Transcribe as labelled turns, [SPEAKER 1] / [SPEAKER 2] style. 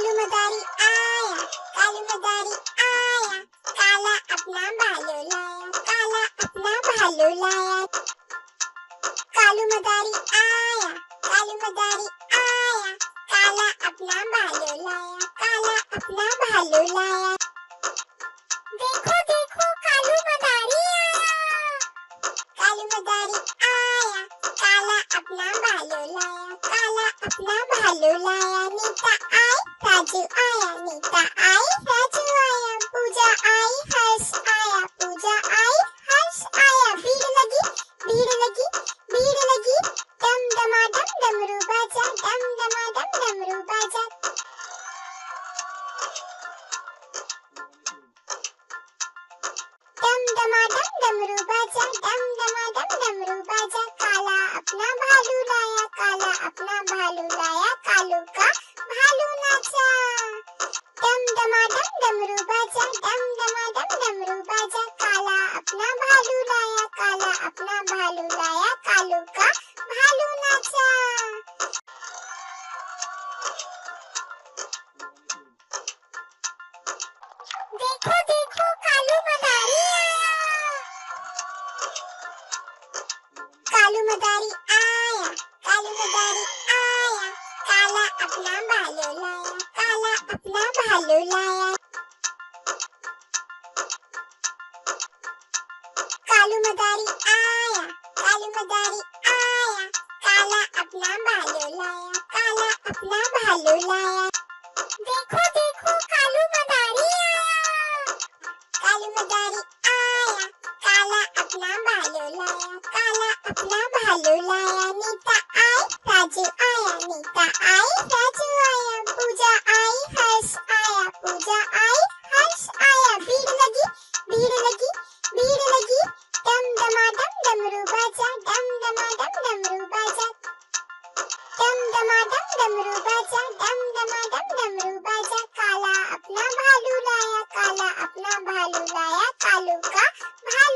[SPEAKER 1] कालू मदारी आया, कालू मदारी आया, काला अपना भालू लाया, काला अपना भालू लाया। कालू मदारी आया, कालू मदारी आया, काला अपना भालू लाया, काला अपना भालू लाया। देखो देखो कालू मदारी आया, कालू मदारी आया, काला अपना भालू लाया, काला अपना भालू लाया। नीता आई, राजू आया, नीता आई, राजू आया, पूजा आई, हर्ष आया, पूजा आई, हर्ष आया। भीड़ लगी, भीड़ लगी, भीड़ लगी, डम डमाडम डमरू बाजा, डम डमाडम डमरू बाजा। डम डमाडम डमरू बाजा, डम डमाडम डमरू बाजा। काला अपना भालू लाया, काला अपना भालू लाया, कालू का भालू नाचा। डम डमाडम डमरू बाजा, डम डमाडम डमरू बाजा। काला अपना भालू लाया, काला अपना भालू लाया, कालू का भालू नाचा। देखो देखो कालू मदारी आया, कालू मदारी आया, कालू मदारी आया, काला अपना भालू लाया, काला अपना भालू लाया। कालू मदारी आया, कालू मदारी आया, काला अपना भालू लाया, काला अपना भालू लाया। देखो देखो कालू मदारी आया, कालू मदारी आया, काला अपना भालू लाया, काला अपना भालू लाया। नीता आई, राजू आया, नीता आई, राजू आया, पूजा आई, हर्ष आया, पूजा आई, हर्ष आया। भीड़ लगी, भीड़ लगी, भीड़ लगी, डम डमाडम डमरू बाजा, डम डमाडम डमरू बाजा। डम डमाडम डमरू बाजा, डम डमाडम डमरू बाजा। काला अपना भालू लाया, काला अपना भालू लाया, कालू का भालू